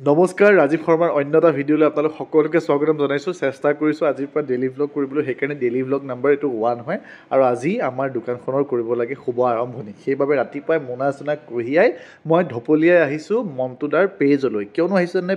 নমস্কাৰ ৰাজীৱ শৰ্মাৰ অন্য এটা ভিডিঅ'লৈ আপোনালোক সকলোকে স্বাগতম জনাইছোঁ। চেষ্টা কৰিছোঁ আজিৰ পৰা ডেইলি ভ্লগ কৰিবলৈ, সেইকাৰণে ডেইলি ভ্লগ নাম্বাৰ এইটো 1 হয়। আৰু আজি আমাৰ দোকানখনৰ কৰিব লাগে শুভ আৰম্ভণি। সেইবাবে ৰাতিপুৱাই মোনা চোনা কঢ়িয়াই মই ঢপলিয়াই আহিছোঁ মণ্টুদাৰ পেজলৈ। কিয়নো আহিছোঁ জানে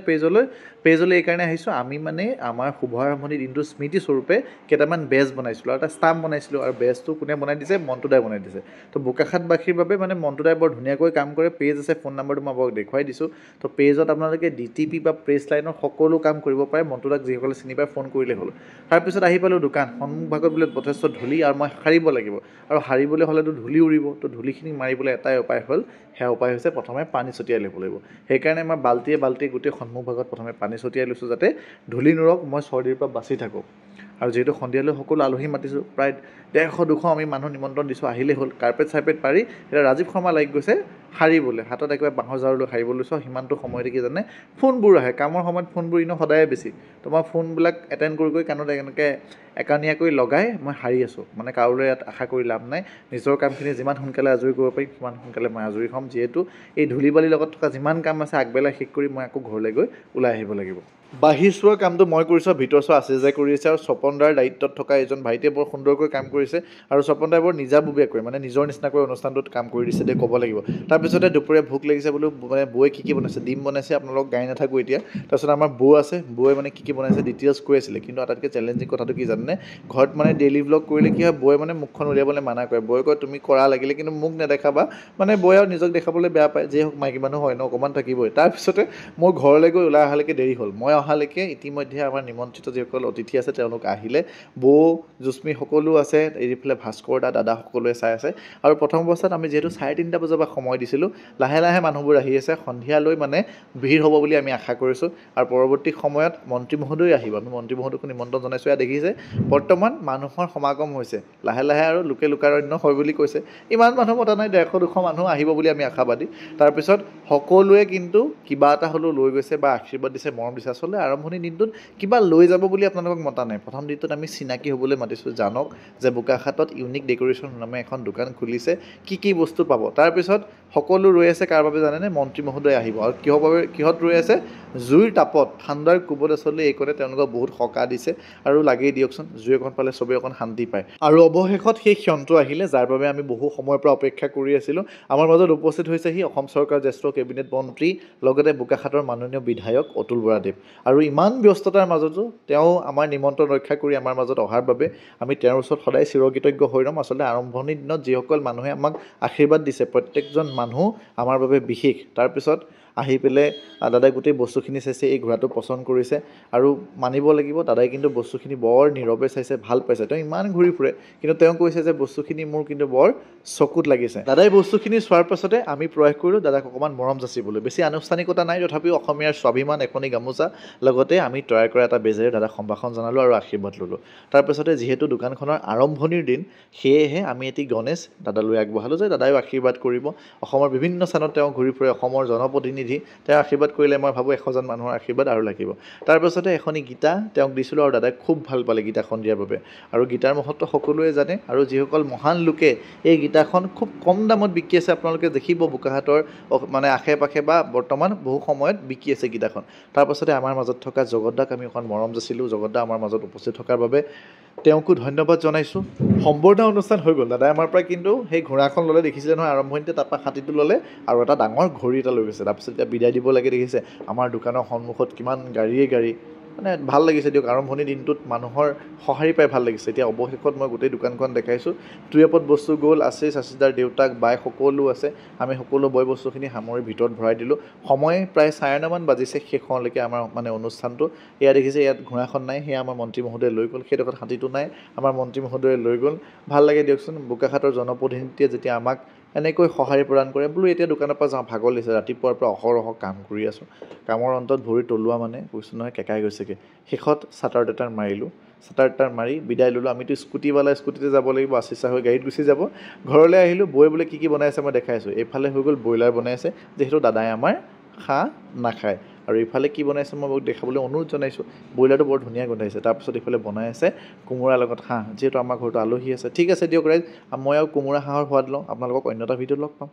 পেজলৈ এইকাৰণে আহিছোঁ, আমি মানে আমাৰ শুভ আৰম্ভণি দিনটোৰ স্মৃতিস্বৰূপে কেইটামান বেজ বনাইছিলোঁ আৰু এটা ষ্টাম্প বনাইছিলোঁ। আৰু বেজটো কোনে বনাই দিছে? মণ্টুদাই বনাই দিছে। তো বোকাখাতবাসীৰ বাবে মানে মণ্টুদাই বৰ ধুনীয়াকৈ কাম কৰে। পেজ আছে, ফোন নাম্বাৰটো মই আপোনাক দেখুৱাই দিছোঁ। তো পেজত আপোনালোকে DTP বা প্ৰেছ লাইনৰ সকলো কাম কৰিব পাৰে। মণ্টুদাক যিসকলে চিনি পায় ফোন কৰিলে হ'ল। তাৰপিছত আহি পালোঁ দোকান সন্মুখভাগত বোলে যথেষ্ট ধূলি আৰু মই সাৰিব লাগিব, আৰু সাৰিবলৈ হ'লেতো ধূলি উৰিব। তো ধূলিখিনি মাৰিবলৈ এটাই উপায় হ'ল, সেয়া উপায় হৈছে প্ৰথমে পানী ছটিয়াই ল'ব লাগিব। সেইকাৰণে মই বাল্টিয়ে গোটেই সন্মুখভাগত প্ৰথমে পানী ছটিয়াই লৈছোঁ, যাতে ধূলি নুৰক, মই চৰ্দিৰ পৰা বাচি থাকোঁ। আৰু যিহেতু সন্ধিয়ালৈ সকলো আলহী মাতিছোঁ, প্ৰায় 150-200 আমি মানুহ নিমন্ত্ৰণ দিছোঁ, আহিলেই হ'ল। কাৰ্পেট চাৰ্পেট পাৰি এতিয়া ৰাজীৱ শৰ্মা লাগি গৈছে সাৰিবলৈ, হাতত একেবাৰে বাঁহৰ ঝাৰুলৈ সাৰিব লৈছোঁ। সিমানটো সময়তে কি জানে, ফোনবোৰ আহে। কামৰ সময়ত ফোনবোৰ এনেও সদায়ে বেছি, তো মই ফোনবিলাক এটেণ্ড কৰি কাণত এনেকৈ একানিয়াকৈ লগাই মই সাৰি আছোঁ। মানে কাৰোলৈ ইয়াত আশা কৰি লাভ নাই, নিজৰ কামখিনি যিমান সোনকালে আজৰি কৰিব পাৰিম সিমান সোনকালে মই আজৰি হ'ম। যিহেতু এই ধূলি বালিৰ লগত থকা যিমান কাম আছে আগবেলা শেষ কৰি মই আকৌ ঘৰলৈ গৈ ওলাই আহিব লাগিব। বাহিৰ চোৱাৰ কামটো মই কৰিছোঁ, ভিতৰ চোৱা আশীষে কৰি আছে। আৰু স্বপনদাৰ দায়িত্বত থকা এজন ভাইটিয়ে বৰ সুন্দৰকৈ কাম কৰিছে, আৰু স্বপনদাই বৰ নিজাববীয়াকৈ মানে নিজৰ নিচিনাকৈ অনুষ্ঠানটোত কাম কৰি দিছে দেই, ক'ব লাগিব। তাৰপিছতে দুপৰীয়া ভোক লাগিছে বোলো, মানে বৌয়ে কি বনাইছে, ডিম বনাইছে। আপোনালোকক গাই নাথাকোঁ এতিয়া। তাৰপিছত আমাৰ বৌ আছে, বৌয়ে মানে কি বনাইছে ডিটেইলছ কৈ আছিলে। কিন্তু আটাইতকৈ চেলেঞ্জিং কথাটো কি জানেনে, ঘৰত মানে ডেইলি ভ্লগ কৰিলে কি হয়, বৌয়ে মানে মুখখন উলিয়াবলৈ মানা কৰে। বৌয়ে কয় তুমি কৰা লাগিলে কিন্তু মোক নেদেখাবা, মানে বৌয়ে আৰু নিজক দেখাবলৈ বেয়া পায়। যিয়ে হওক মাইকী মানুহ হয় ন, অকণমান থাকিবই। তাৰপিছতে মোৰ ঘৰলৈ গৈ ওলাই অহালৈকে দেৰি হ'ল। মই অহালৈকে ইতিমধ্যে আমাৰ নিমন্ত্ৰিত যিসকল অতিথি আছে তেওঁলোক আহিলে, বৌ জুস্মি সকলো আছে, এইফালে ভাস্কৰ দাদা সকলোৱে চাই আছে। আৰু প্ৰথম অৱস্থাত আমি যিহেতু 3:30 বজাৰ পৰা সময় দিছিলোঁ, লাহে লাহে মানুহবোৰ আহি আছে। সন্ধিয়ালৈ মানে ভিৰ হ'ব বুলি আমি আশা কৰিছোঁ। আৰু পৰৱৰ্তী সময়ত মন্ত্ৰী মহোদয় আহিব, আমি মন্ত্ৰী মহোদয়কো নিমন্ত্ৰণ জনাইছোঁ। ইয়াত দেখিছে বৰ্তমান মানুহৰ সমাগম হৈছে, লাহে লাহে আৰু লোকাৰণ্য হয় বুলি কৈছে। ইমান মানুহ মতা নাই, 150-200 মানুহ আহিব বুলি আমি আশাবাদী। তাৰপিছত সকলোৱে কিন্তু কিবা এটা হ'লেও লৈ গৈছে বা আশীৰ্বাদ দিছে, মৰম দিছে। আচলতে আৰম্ভণি দিনটোত কিবা লৈ যাব বুলি আপোনালোকক মতা নাই। প্ৰথম দিনটোত আমি চিনাকি হ'বলৈ মাতিছোঁ, জানক যে বোকাখাতত ইউনিক ডেক'ৰেশ্যন নামে এখন দোকান খুলিছে, কি বস্তু পাব। তাৰপিছত সকলো ৰৈ আছে কাৰ বাবে জানেনে? মন্ত্ৰী মহোদয় আহিব। আৰু কিহত ৰৈ আছে? জুইৰ তাপত, ঠাণ্ডাৰ কোবত। আচলতে এইকণে তেওঁলোকক বহুত সকাহ দিছে, আৰু লাগেই দিয়কচোন, জুই অকণ পালে চবেই অকণ শান্তি পায়। আৰু অৱশেষত সেই ক্ষণটো আহিলে, যাৰ বাবে আমি বহু সময়ৰ পৰা অপেক্ষা কৰি আছিলোঁ। আমাৰ মাজত উপস্থিত হৈছেহি অসম চৰকাৰৰ জ্যেষ্ঠ কেবিনেট মন্ত্ৰী, লগতে বোকাখাতৰ মাননীয় বিধায়ক অতুল বৰাদেৱ। আৰু ইমান ব্যস্ততাৰ মাজতো তেওঁ আমাৰ নিমন্ত্ৰণ ৰক্ষা কৰি আমাৰ মাজত অহাৰ বাবে আমি তেওঁৰ ওচৰত সদায় চিৰকৃতজ্ঞ হৈ ৰ'ম। আচলতে আৰম্ভণিৰ দিনত যিসকল মানুহে আমাক আশীৰ্বাদ দিছে, প্ৰত্যেকজন মানুহ আমাৰ বাবে বিশেষ। তাৰপিছত আহি পেলাই দাদাই গোটেই বস্তুখিনি চাইছে, এই ঘোঁৰাটো পচন্দ কৰিছে। আৰু মানিব লাগিব, দাদাই কিন্তু বস্তুখিনি বৰ নীৰৱে চাইছে, ভাল পাইছে। তেওঁ ইমান ঘূৰি ফুৰে, কিন্তু তেওঁ কৈছে যে বস্তুখিনি মোৰ কিন্তু বৰ চকুত লাগিছে। দাদাই বস্তুখিনি চোৱাৰ পাছতে আমি প্ৰয়াস কৰিলোঁ দাদাক অকণমান মৰম যাচিবলৈ। বেছি আনুষ্ঠানিকতা নাই, তথাপিও অসমীয়াৰ স্বাভিমান এখনি গামোচা, লগতে আমি তৈয়াৰ কৰা এটা বেজেৰে দাদাক সম্ভাষণ জনালোঁ আৰু আশীৰ্বাদ ল'লোঁ। তাৰপিছতে যিহেতু দোকানখনৰ আৰম্ভণিৰ দিন, সেয়েহে আমি এটি গণেশ দাদালৈ আগবঢ়ালোঁ যে দাদায়ো আশীৰ্বাদ কৰিব। অসমৰ বিভিন্ন স্থানত তেওঁ ঘূৰি ফুৰে, অসমৰ জনপ্ৰতিনিধি, তেওঁ আশীৰ্বাদ কৰিলে মই ভাবোঁ 100জন মানুহৰ আশীৰ্বাদ আৰু লাগিব। তাৰপাছতে এখনি গীতা তেওঁক দিছিলোঁ, আৰু দাদাই খুব ভাল পালে গীতাখন দিয়াৰ বাবে। আৰু গীতাৰ মহত্ব সকলোৱে জানে, আৰু যিসকল মহান লোকে এই গীতাখন খুব কম দামত বিকি আছে, আপোনালোকে দেখিব বোকাখাতৰ মানে আশে পাশে বা বৰ্তমান বহু সময়ত বিকি আছে গীতাখন। তাৰপাছতে আমাৰ মাজত থকা জগতদাক আমি অকণ মৰম যাচিলোঁ। জগতদা আমাৰ মাজত উপস্থিত থকাৰ বাবে তেওঁকো ধন্যবাদ জনাইছোঁ। সম্বৰ্ধনা অনুষ্ঠান হৈ গ'ল। দাদাই আমাৰ পৰা কিন্তু সেই ঘোঁৰাখন ল'লে, দেখিছিলে নহয় আৰম্ভণিতে, তাৰপৰা হাতীটো ল'লে আৰু এটা ডাঙৰ ঘড়ী এটা লৈ গৈছে। তাৰপিছত এতিয়া বিদায় দিব লাগে, দেখিছে আমাৰ দোকানৰ সন্মুখত কিমান গাড়ী, মানে ভাল লাগিছে দিয়ক। আৰম্ভণি দিনটোত মানুহৰ সঁহাৰি পাই ভাল লাগিছে। এতিয়া অৱশেষত মই গোটেই দোকানখন দেখাইছোঁ। দুই এপদ বস্তু গ'ল, আশীষদাৰ দেউতাক, বাই সকলো আছে। আমি সকলো বয় বস্তুখিনি সামৰি ভিতৰত ভৰাই দিলোঁ। সময় প্ৰায় 9:30 মান বাজিছে শেষ হোৱালৈকে আমাৰ মানে অনুষ্ঠানটো। এয়া দেখিছে, ইয়াত ঘোঁৰাখন নাই, সেয়া আমাৰ মন্ত্ৰী মহোদয়ে লৈ গ'ল। সেইডোখৰত হাতীটো নাই, আমাৰ মন্ত্ৰী মহোদয়ে লৈ গ'ল। ভাল লাগে দিয়কচোন, বোকাখাতৰ জনপ্ৰতিনিধিয়ে যেতিয়া আমাক এনেকৈ সঁহাৰি প্ৰদান কৰে। বোলো এতিয়া দোকানৰ পৰা যাওঁ, ভাগৰ লাগিছে, ৰাতিপুৱাৰ পৰা অহৰহ কাম কৰি আছোঁ। কামৰ অন্তত ভৰি তলুৱা মানে কৈছোঁ নহয় কেকাই গৈছেগৈ। শেষত চাটাৰ টাটাৰ মাৰিলোঁ, চাটাৰ টাটাৰ মাৰি বিদায় ল'লোঁ। আমিতো স্কুটিৱালা, স্কুটিতে যাব লাগিব, আশীষা হৈ গাড়ীত গুচি যাব। ঘৰলৈ আহিলোঁ, বৌয়ে বোলে কি বনাই আছে মই দেখাই আছোঁ। এইফালে হৈ গ'ল ব্ৰইলাৰ বনাই আছে, যিহেতু দাদাই আমাৰ নাখায়। আৰু এইফালে কি বনাইছে মই মোক দেখাবলৈ অনুৰোধ জনাইছোঁ। ব্ৰইলাৰটো বৰ ধুনীয়া গোন্ধাইছে। তাৰপিছত এইফালে বনাই আছে কোমোৰাৰ লগত হাঁহ, যিহেতু আমাৰ ঘৰতো আলহী আছে। ঠিক আছে দিয়ক ৰাইজ, মই আৰু কোমোৰা হাঁহৰ সোৱাদ লওঁ। আপোনালোকক অন্য এটা ভিডিঅ'ত লগ পাম।